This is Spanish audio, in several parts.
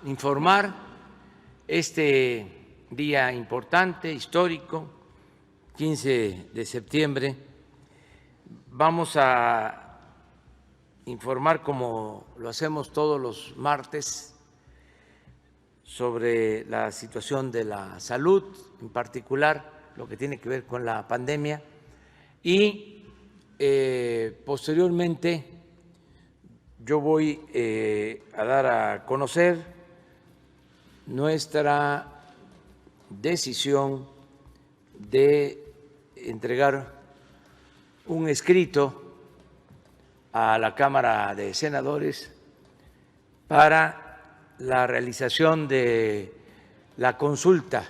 informar este día importante, histórico, 15 de septiembre. Vamos a informar, como lo hacemos todos los martes, sobre la situación de la salud, en particular lo que tiene que ver con la pandemia, y posteriormente yo voy a dar a conocer nuestra decisión de entregar un escrito a la Cámara de Senadores para la realización de la consulta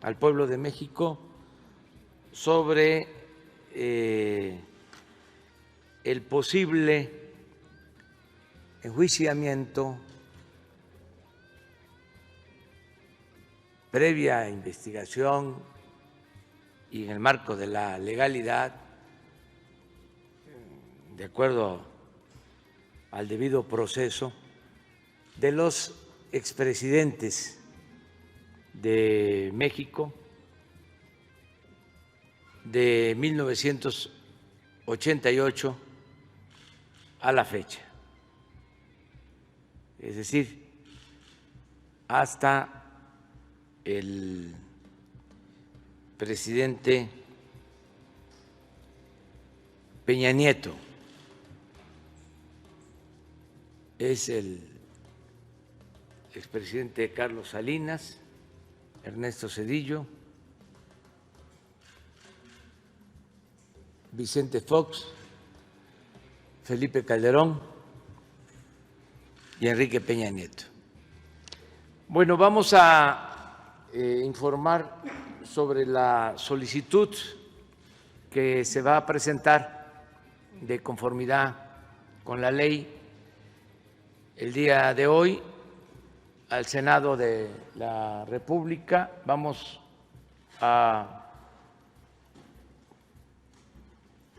al pueblo de México sobre el posible enjuiciamiento, previa investigación y en el marco de la legalidad, de acuerdo al debido proceso, de los expresidentes de México de 1988 a la fecha, es decir, hasta el presidente Peña Nieto. Es el expresidente Carlos Salinas, Ernesto Zedillo, Vicente Fox, Felipe Calderón y Enrique Peña Nieto. Bueno, vamos a informar sobre la solicitud que se va a presentar de conformidad con la ley el día de hoy al Senado de la República. Vamos a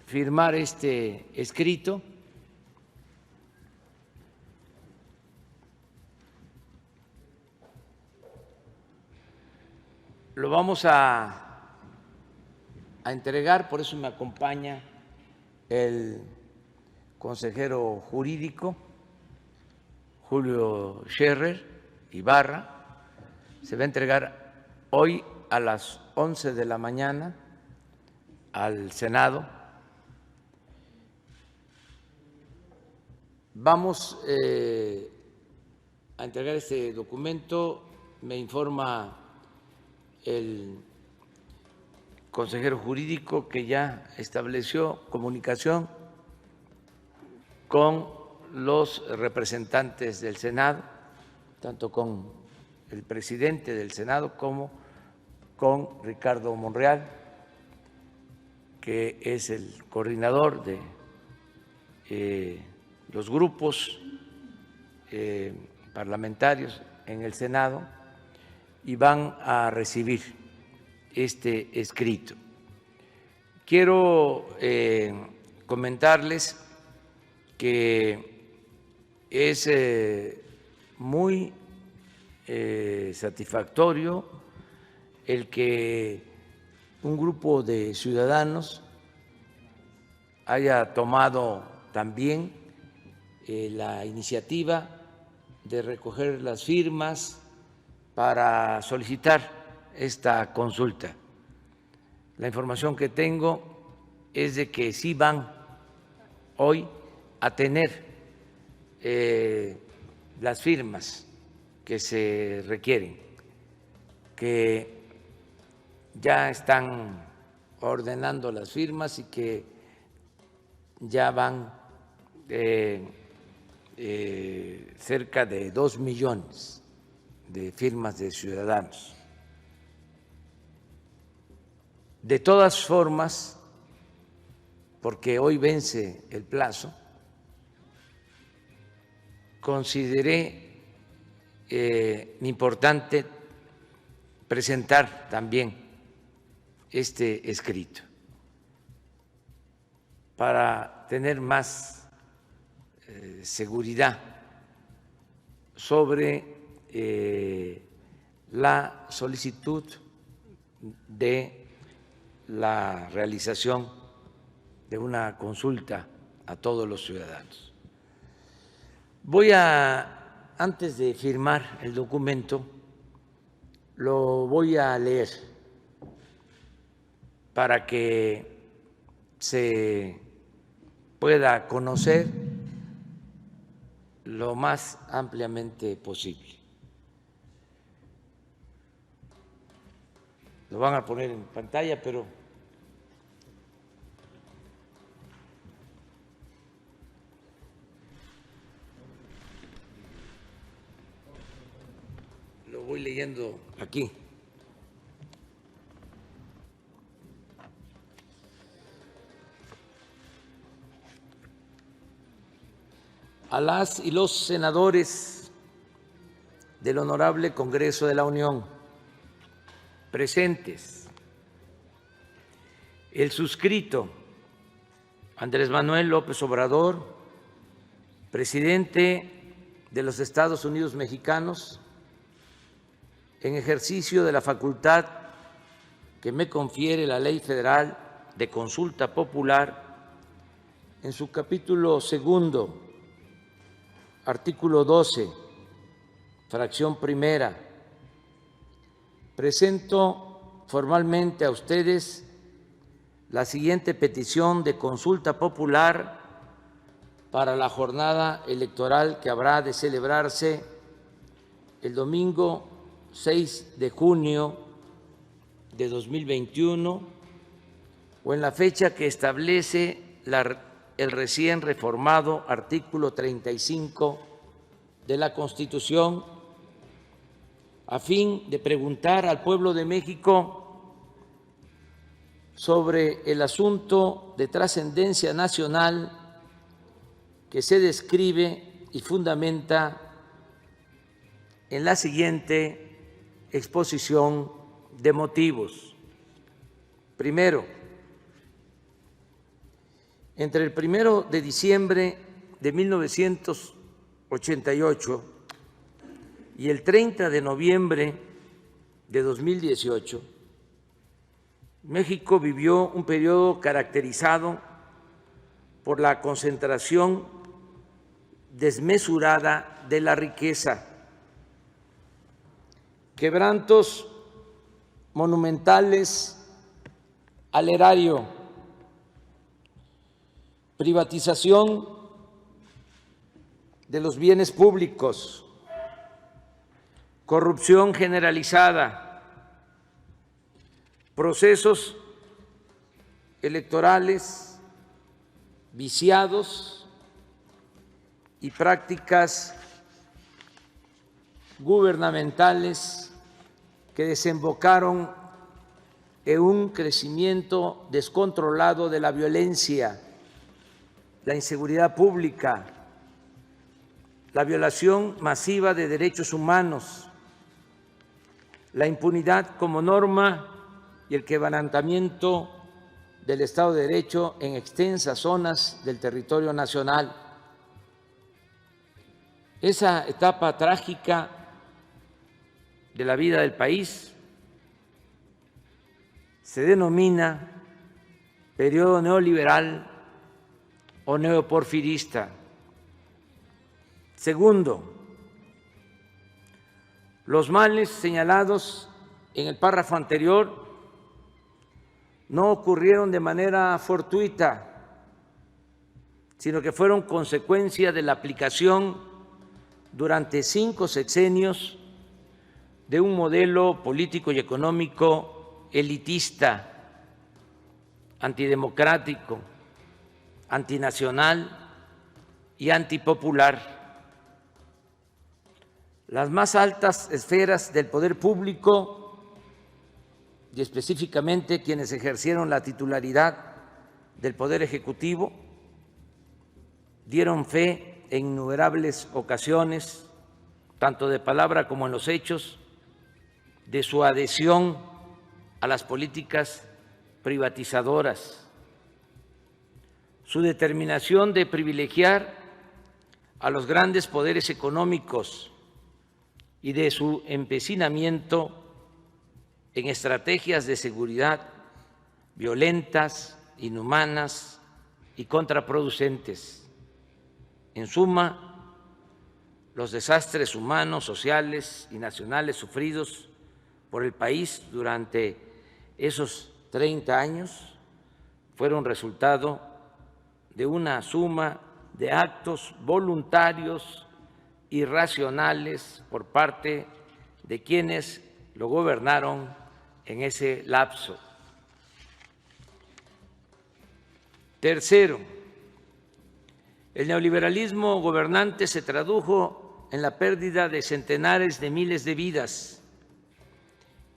firmar este escrito. Lo vamos a entregar, por eso me acompaña el consejero jurídico Julio Scherer Ibarra. Se va a entregar hoy a las 11 de la mañana al Senado. Vamos a entregar este documento, me informa el consejero jurídico que ya estableció comunicación con los representantes del Senado, tanto con el presidente del Senado como con Ricardo Monreal, que es el coordinador de los grupos parlamentarios en el Senado, y van a recibir este escrito. Quiero comentarles que es muy satisfactorio el que un grupo de ciudadanos haya tomado también la iniciativa de recoger las firmas para solicitar esta consulta. La información que tengo es de que sí van hoy a tener las firmas que se requieren, que ya están ordenando las firmas y que ya van cerca de 2 millones de firmas de ciudadanos. De todas formas, porque hoy vence el plazo, consideré importante presentar también este escrito para tener más seguridad sobre la solicitud de la realización de una consulta a todos los ciudadanos. Antes de firmar el documento, lo voy a leer para que se pueda conocer lo más ampliamente posible. Lo van a poner en pantalla, pero lo voy leyendo aquí. A las y los senadores del Honorable Congreso de la Unión presentes, el suscrito Andrés Manuel López Obrador, presidente de los Estados Unidos mexicanos, en ejercicio de la facultad que me confiere la Ley Federal de Consulta Popular, en su capítulo segundo, artículo 12, fracción primera, presento formalmente a ustedes la siguiente petición de consulta popular para la jornada electoral que habrá de celebrarse el domingo 6 de junio de 2021 o en la fecha que establece el recién reformado artículo 35 de la Constitución, a fin de preguntar al pueblo de México sobre el asunto de trascendencia nacional que se describe y fundamenta en la siguiente exposición de motivos. Primero, entre el 1 de diciembre de 1988 y el 30 de noviembre de 2018, México vivió un periodo caracterizado por la concentración desmesurada de la riqueza, quebrantos monumentales al erario, privatización de los bienes públicos, corrupción generalizada, procesos electorales viciados y prácticas gubernamentales que desembocaron en un crecimiento descontrolado de la violencia, la inseguridad pública, la violación masiva de derechos humanos, la impunidad como norma y el quebrantamiento del Estado de Derecho en extensas zonas del territorio nacional. Esa etapa trágica de la vida del país se denomina periodo neoliberal o neoporfirista. Segundo, los males señalados en el párrafo anterior no ocurrieron de manera fortuita, sino que fueron consecuencia de la aplicación durante 5 sexenios de un modelo político y económico elitista, antidemocrático, antinacional y antipopular. Las más altas esferas del poder público y específicamente quienes ejercieron la titularidad del Poder Ejecutivo dieron fe en innumerables ocasiones, tanto de palabra como en los hechos, de su adhesión a las políticas privatizadoras, su determinación de privilegiar a los grandes poderes económicos y de su empecinamiento en estrategias de seguridad violentas, inhumanas y contraproducentes. En suma, los desastres humanos, sociales y nacionales sufridos por el país durante esos 30 años fueron resultado de una suma de actos voluntarios y racionales por parte de quienes lo gobernaron en ese lapso. Tercero, el neoliberalismo gobernante se tradujo en la pérdida de centenares de miles de vidas,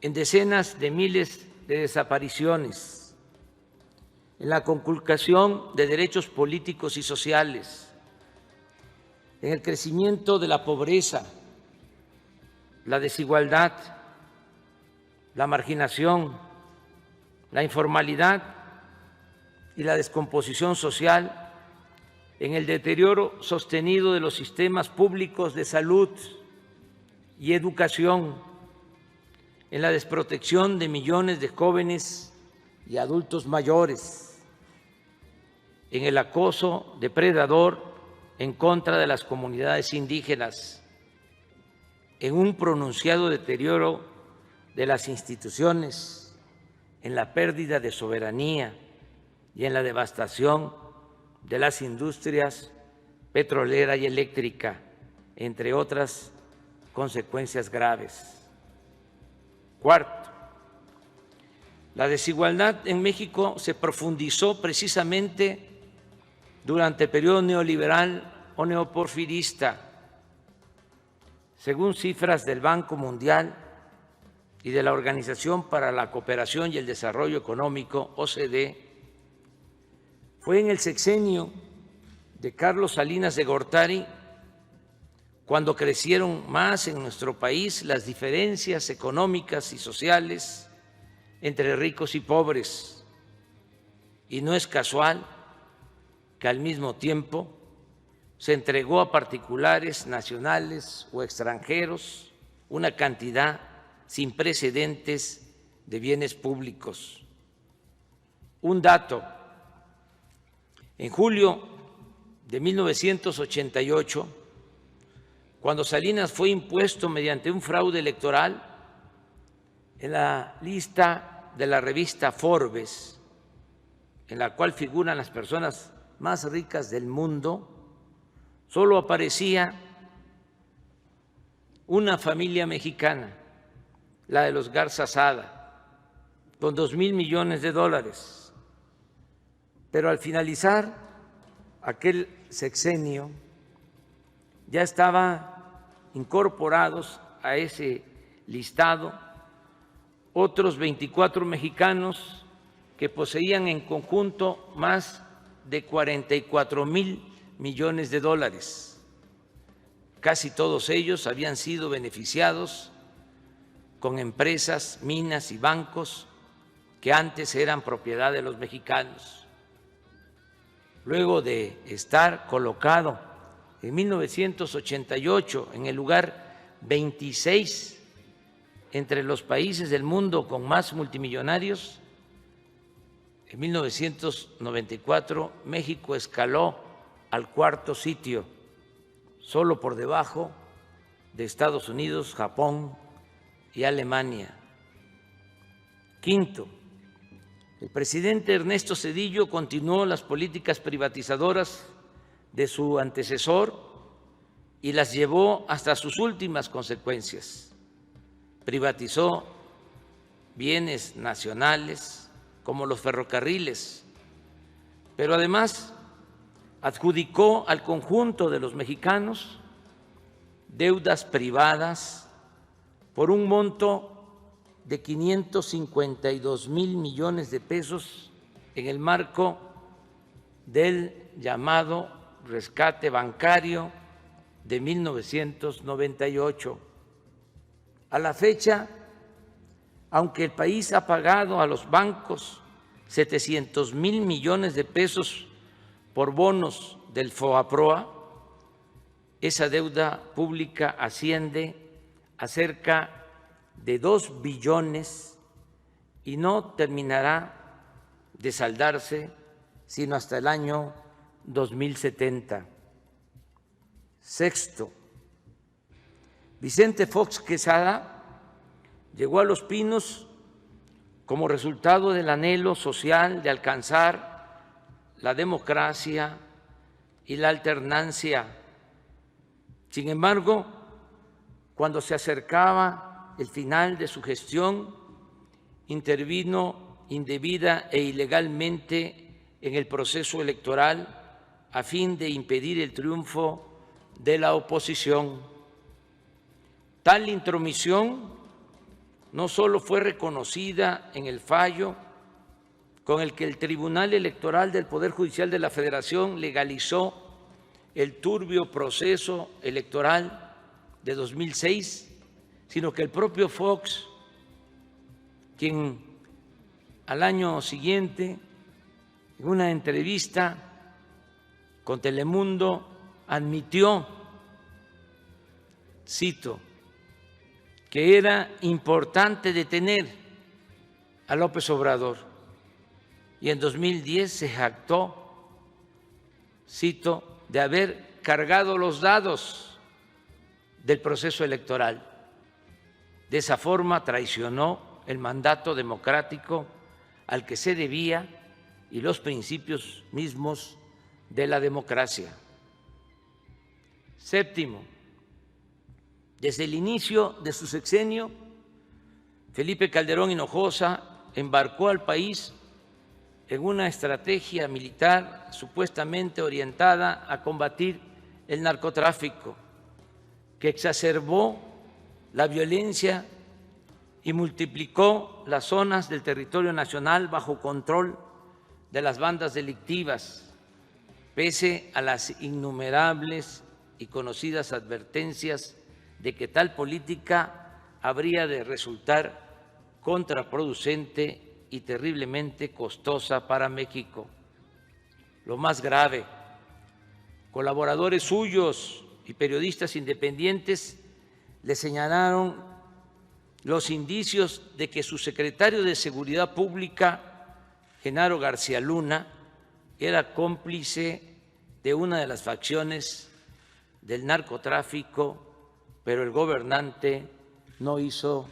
en decenas de miles de desapariciones, en la conculcación de derechos políticos y sociales, en el crecimiento de la pobreza, la desigualdad, la marginación, la informalidad y la descomposición social, en el deterioro sostenido de los sistemas públicos de salud y educación, en la desprotección de millones de jóvenes y adultos mayores, en el acoso depredador en contra de las comunidades indígenas, en un pronunciado deterioro de las instituciones, en la pérdida de soberanía y en la devastación de las industrias petrolera y eléctrica, entre otras consecuencias graves. Cuarto, la desigualdad en México se profundizó precisamente durante el periodo neoliberal o neoporfirista. Según cifras del Banco Mundial y de la Organización para la Cooperación y el Desarrollo Económico, OCDE, fue en el sexenio de Carlos Salinas de Gortari cuando crecieron más en nuestro país las diferencias económicas y sociales entre ricos y pobres. Y no es casual que al mismo tiempo se entregó a particulares nacionales o extranjeros una cantidad sin precedentes de bienes públicos. Un dato: en julio de 1988, cuando Salinas fue impuesto mediante un fraude electoral, en la lista de la revista Forbes, en la cual figuran las personas más ricas del mundo, solo aparecía una familia mexicana, la de los Garza Sada, con $2,000 millones. Pero al finalizar aquel sexenio ya estaban incorporados a ese listado otros 24 mexicanos que poseían en conjunto más de $44,000 millones. Casi todos ellos habían sido beneficiados con empresas, minas y bancos que antes eran propiedad de los mexicanos. Luego de estar colocado en 1988 en el lugar 26 entre los países del mundo con más multimillonarios, en 1994 México escaló al cuarto sitio, solo por debajo de Estados Unidos, Japón y Alemania. Quinto, el presidente Ernesto Zedillo continuó las políticas privatizadoras de su antecesor y las llevó hasta sus últimas consecuencias. Privatizó bienes nacionales como los ferrocarriles, pero además adjudicó al conjunto de los mexicanos deudas privadas por un monto de $552,000 millones en el marco del llamado rescate bancario de 1998. A la fecha, aunque el país ha pagado a los bancos $700,000 millones por bonos del FOAPROA, esa deuda pública asciende a cerca de 2 billones y no terminará de saldarse sino hasta el año 2070. Sexto, Vicente Fox Quesada llegó a Los Pinos como resultado del anhelo social de alcanzar la democracia y la alternancia. Sin embargo, cuando se acercaba el final de su gestión, intervino indebida e ilegalmente en el proceso electoral a fin de impedir el triunfo de la oposición. Tal intromisión no solo fue reconocida en el fallo con el que el Tribunal Electoral del Poder Judicial de la Federación legalizó el turbio proceso electoral de 2006, sino que el propio Fox, quien al año siguiente, en una entrevista con Telemundo, admitió, cito, que era importante detener a López Obrador y en 2010 se jactó, cito, de haber cargado los dados del proceso electoral. De esa forma traicionó el mandato democrático al que se debía y los principios mismos de la democracia. Séptimo, desde el inicio de su sexenio, Felipe Calderón Hinojosa embarcó al país en una estrategia militar supuestamente orientada a combatir el narcotráfico, que exacerbó la violencia y multiplicó las zonas del territorio nacional bajo control de las bandas delictivas, pese a las innumerables y conocidas advertencias de que tal política habría de resultar contraproducente y terriblemente costosa para México. Lo más grave, colaboradores suyos y periodistas independientes le señalaron los indicios de que su secretario de Seguridad Pública, Genaro García Luna, era cómplice de una de las facciones del narcotráfico, pero el gobernante no hizo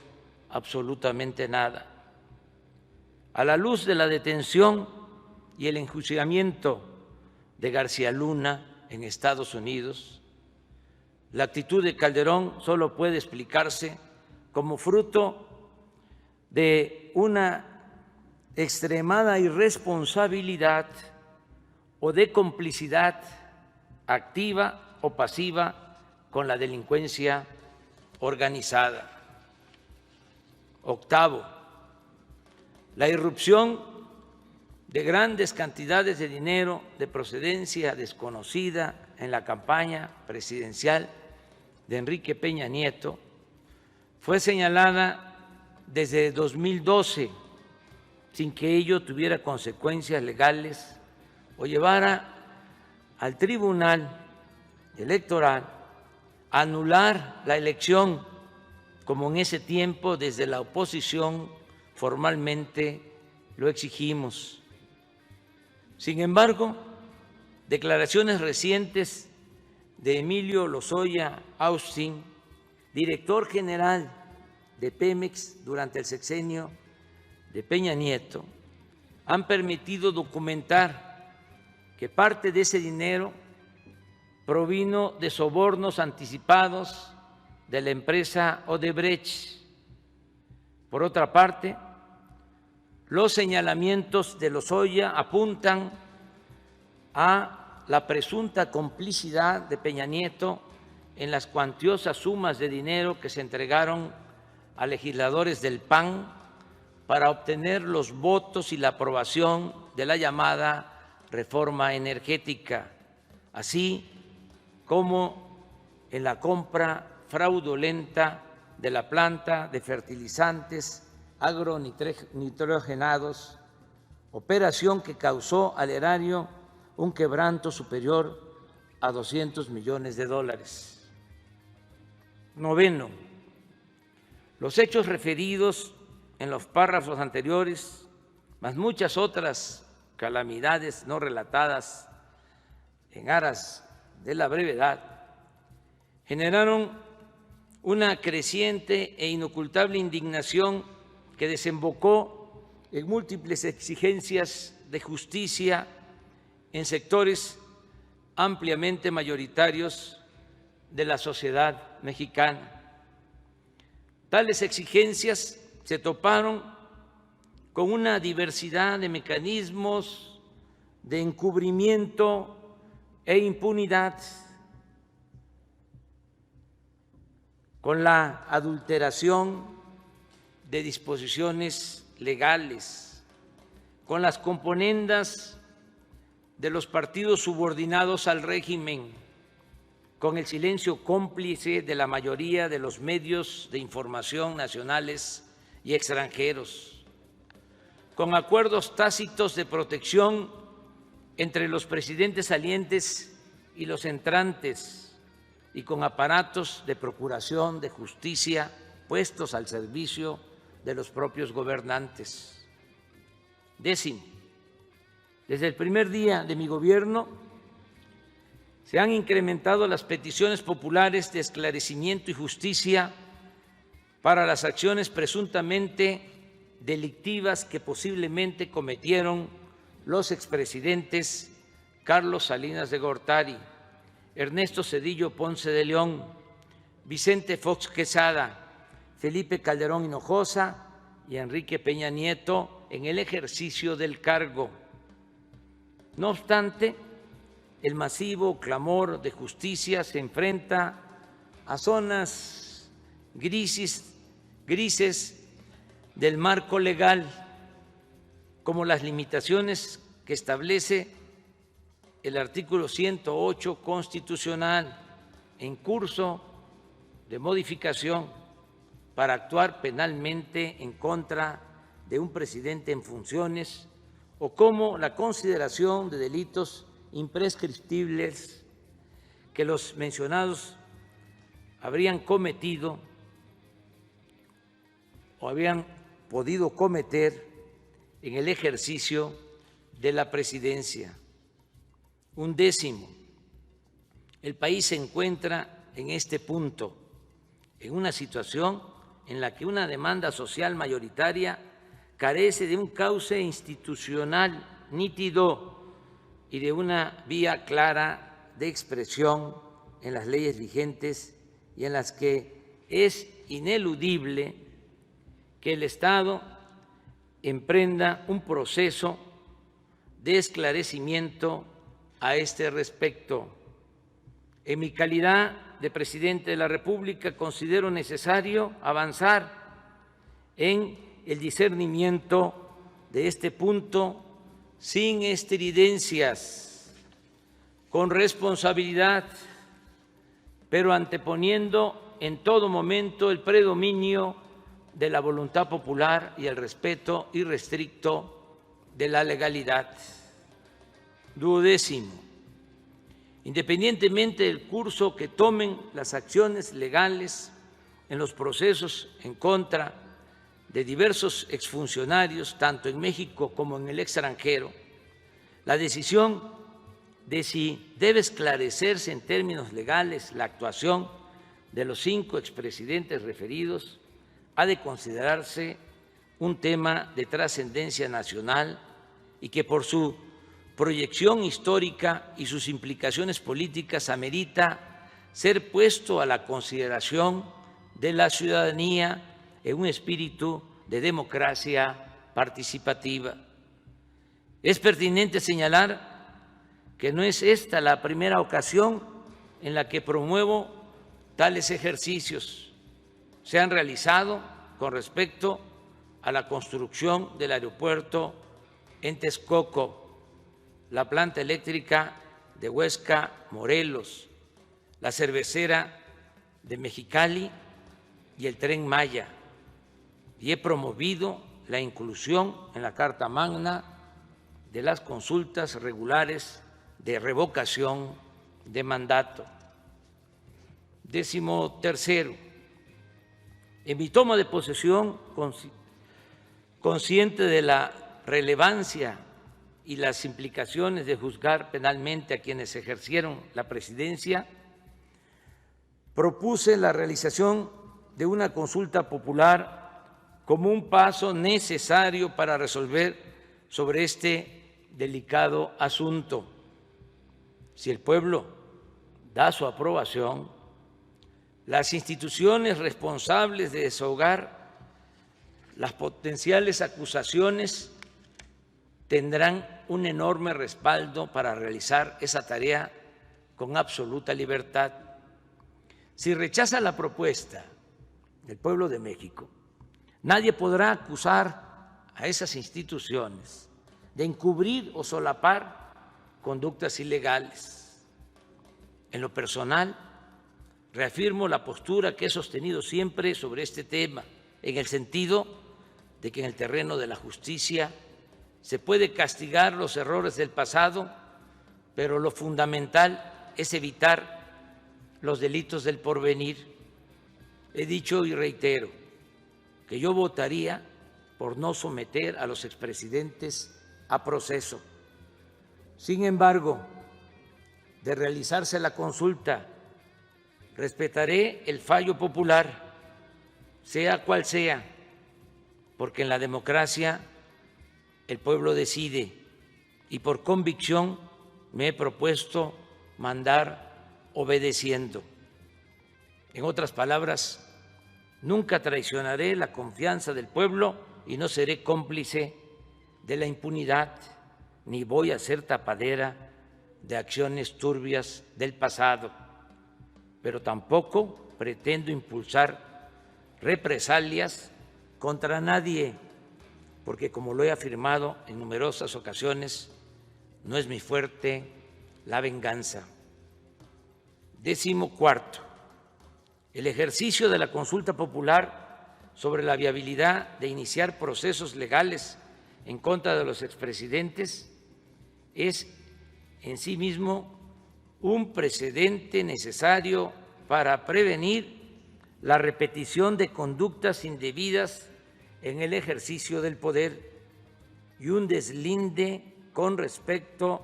absolutamente nada. A la luz de la detención y el enjuiciamiento de García Luna en Estados Unidos, la actitud de Calderón solo puede explicarse como fruto de una extremada irresponsabilidad o de complicidad activa o pasiva con la delincuencia organizada. Octavo, la irrupción de grandes cantidades de dinero de procedencia desconocida en la campaña presidencial de Enrique Peña Nieto fue señalada desde 2012 sin que ello tuviera consecuencias legales o llevara al Tribunal Electoral a anular la elección, como en ese tiempo desde la oposición formalmente lo exigimos. Sin embargo, declaraciones recientes de Emilio Lozoya Austin, director general de Pemex durante el sexenio de Peña Nieto, han permitido documentar que parte de ese dinero provino de sobornos anticipados de la empresa Odebrecht. Por otra parte, los señalamientos de Lozoya apuntan a la presunta complicidad de Peña Nieto en las cuantiosas sumas de dinero que se entregaron a legisladores del PAN para obtener los votos y la aprobación de la llamada reforma energética, así como en la compra fraudulenta de la planta de fertilizantes agronitrogenados, operación que causó al erario un quebranto superior a $200 millones. Noveno, Los hechos referidos en los párrafos anteriores, más muchas otras calamidades no relatadas en aras de la brevedad, generaron una creciente e inocultable indignación que desembocó en múltiples exigencias de justicia en sectores ampliamente mayoritarios de la sociedad mexicana. Tales exigencias se toparon con una diversidad de mecanismos de encubrimiento e impunidad, con la adulteración de disposiciones legales, con las componendas de los partidos subordinados al régimen, con el silencio cómplice de la mayoría de los medios de información nacionales y extranjeros, con acuerdos tácitos de protección entre los presidentes salientes y los entrantes, y con aparatos de procuración de justicia puestos al servicio de los propios gobernantes. Décimo, desde el primer día de mi gobierno se han incrementado las peticiones populares de esclarecimiento y justicia para las acciones presuntamente delictivas que posiblemente cometieron los expresidentes Carlos Salinas de Gortari, Ernesto Zedillo Ponce de León, Vicente Fox Quesada, Felipe Calderón Hinojosa y Enrique Peña Nieto en el ejercicio del cargo. No obstante, el masivo clamor de justicia se enfrenta a zonas grises del marco legal, como las limitaciones que establece el artículo 108 constitucional en curso de modificación para actuar penalmente en contra de un presidente en funciones, o como la consideración de delitos imprescriptibles que los mencionados habrían cometido o habían podido cometer en el ejercicio de la presidencia. Undécimo, el país se encuentra en este punto, en una situación en la que una demanda social mayoritaria carece de un cauce institucional nítido y de una vía clara de expresión en las leyes vigentes, y en las que es ineludible que el Estado emprenda un proceso de esclarecimiento a este respecto. En mi calidad de presidente de la República, considero necesario avanzar en el discernimiento de este punto sin estridencias, con responsabilidad, pero anteponiendo en todo momento el predominio de la voluntad popular y el respeto irrestricto de la legalidad. Duodécimo, independientemente del curso que tomen las acciones legales en los procesos en contra de diversos exfuncionarios, tanto en México como en el extranjero, la decisión de si debe esclarecerse en términos legales la actuación de los 5 expresidentes referidos ha de considerarse un tema de trascendencia nacional y que por su proyección histórica y sus implicaciones políticas amerita ser puesto a la consideración de la ciudadanía en un espíritu de democracia participativa. Es pertinente señalar que no es esta la primera ocasión en la que promuevo tales ejercicios. Se han realizado con respecto a la construcción del aeropuerto en Texcoco, la planta eléctrica de Huesca, Morelos, la cervecera de Mexicali y el Tren Maya, y he promovido la inclusión en la Carta Magna de las consultas regulares de revocación de mandato. 13º, En mi toma de posesión, consciente de la relevancia y las implicaciones de juzgar penalmente a quienes ejercieron la presidencia, propuse la realización de una consulta popular como un paso necesario para resolver sobre este delicado asunto. Si el pueblo da su aprobación, las instituciones responsables de desahogar las potenciales acusaciones tendrán un enorme respaldo para realizar esa tarea con absoluta libertad. Si rechaza la propuesta del pueblo de México, nadie podrá acusar a esas instituciones de encubrir o solapar conductas ilegales. En lo personal, reafirmo la postura que he sostenido siempre sobre este tema, en el sentido de que en el terreno de la justicia se puede castigar los errores del pasado, pero lo fundamental es evitar los delitos del porvenir. He dicho y reitero que yo votaría por no someter a los expresidentes a proceso. Sin embargo, de realizarse la consulta, respetaré el fallo popular, sea cual sea, porque en la democracia el pueblo decide y por convicción me he propuesto mandar obedeciendo. En otras palabras, nunca traicionaré la confianza del pueblo y no seré cómplice de la impunidad, ni voy a ser tapadera de acciones turbias del pasado, pero tampoco pretendo impulsar represalias contra nadie, porque como lo he afirmado en numerosas ocasiones, no es mi fuerte la venganza. 14. El ejercicio de la consulta popular sobre la viabilidad de iniciar procesos legales en contra de los expresidentes es en sí mismo un precedente necesario para prevenir la repetición de conductas indebidas en el ejercicio del poder y un deslinde con respecto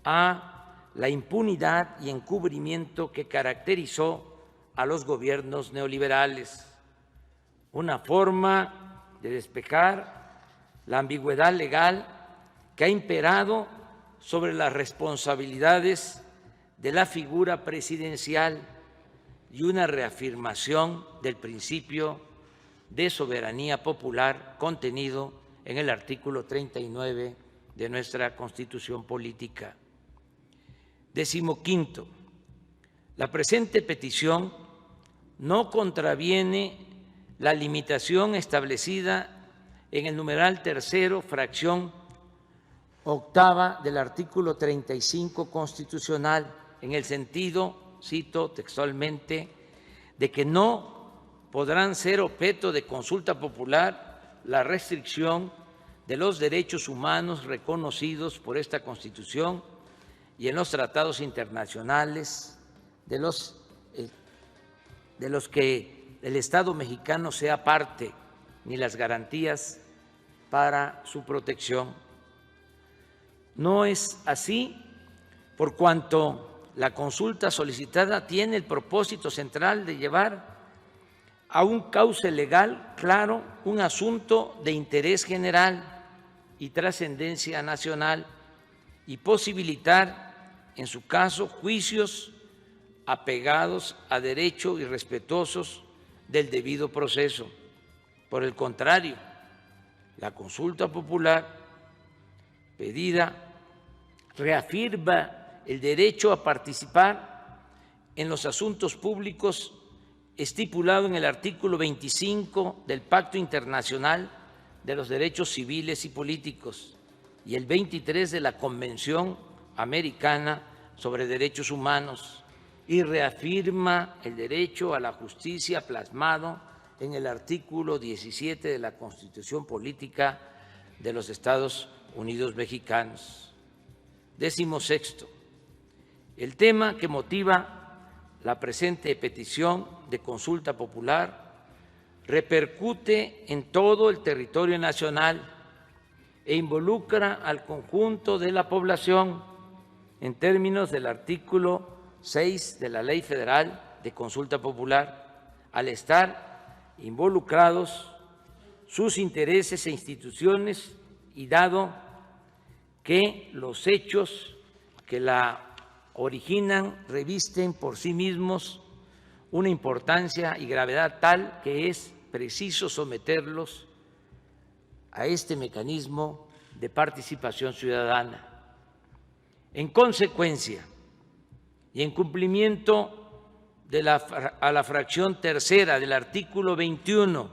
a la impunidad y encubrimiento que caracterizó a los gobiernos neoliberales, una forma de despejar la ambigüedad legal que ha imperado sobre las responsabilidades de la figura presidencial y una reafirmación del principio de soberanía popular contenido en el artículo 39 de nuestra Constitución Política. 15. La presente petición no contraviene la limitación establecida en el numeral tercero, fracción octava del artículo 35 constitucional, en el sentido, cito textualmente, de que no podrán ser objeto de consulta popular la restricción de los derechos humanos reconocidos por esta Constitución y en los tratados internacionales de los que el Estado mexicano sea parte, ni las garantías para su protección. No es así por cuanto la consulta solicitada tiene el propósito central de llevar a un cauce legal claro un asunto de interés general y trascendencia nacional y posibilitar, en su caso, juicios apegados a derecho y respetuosos del debido proceso. Por el contrario, la consulta popular pedida reafirma el derecho a participar en los asuntos públicos estipulado en el artículo 25 del Pacto Internacional de los Derechos Civiles y Políticos y el 23 de la Convención Americana sobre Derechos Humanos y reafirma el derecho a la justicia plasmado en el artículo 17 de la Constitución Política de los Estados Unidos Mexicanos. 16. El tema que motiva la presente petición de consulta popular repercute en todo el territorio nacional e involucra al conjunto de la población en términos del artículo 6 de la Ley Federal de Consulta Popular, al estar involucrados sus intereses e instituciones y dado que los hechos que la originan revisten por sí mismos una importancia y gravedad tal que es preciso someterlos a este mecanismo de participación ciudadana. En consecuencia y en cumplimiento a la fracción tercera del artículo 21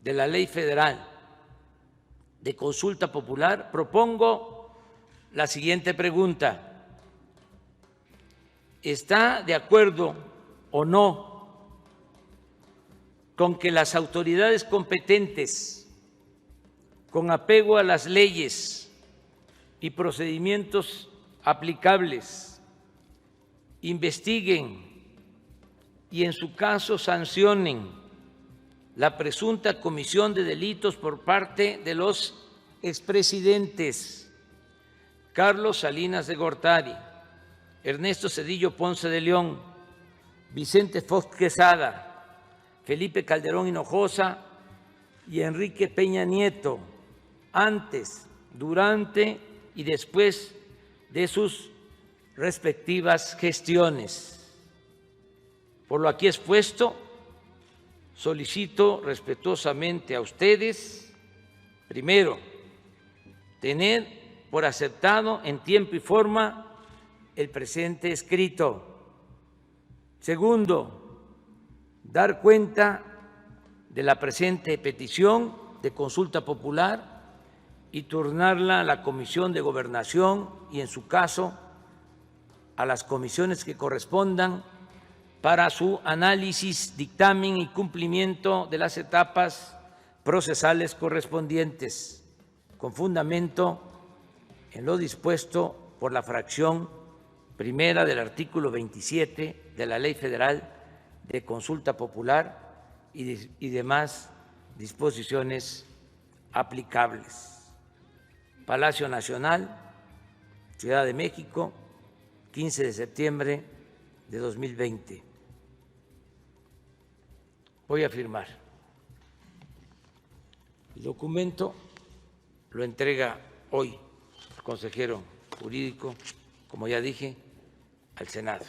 de la Ley Federal de Consulta Popular, propongo la siguiente pregunta: ¿está de acuerdo o no con que las autoridades competentes, con apego a las leyes y procedimientos aplicables, investiguen y en su caso sancionen la presunta comisión de delitos por parte de los expresidentes Carlos Salinas de Gortari, Ernesto Zedillo Ponce de León, Vicente Fox Quesada, Felipe Calderón Hinojosa y Enrique Peña Nieto, antes, durante y después de sus respectivas gestiones? Por lo aquí expuesto, solicito respetuosamente a ustedes, primero, tener por aceptado en tiempo y forma el presente escrito. Segundo, dar cuenta de la presente petición de consulta popular y turnarla a la Comisión de Gobernación y, en su caso, a las comisiones que correspondan para su análisis, dictamen y cumplimiento de las etapas procesales correspondientes, con fundamento en lo dispuesto por la fracción primera del artículo 27 de la Ley Federal de Consulta Popular y demás disposiciones aplicables. Palacio Nacional, Ciudad de México, 15 de septiembre de 2020. Voy a firmar. El documento lo entrega hoy el consejero jurídico, como ya dije, al Senado.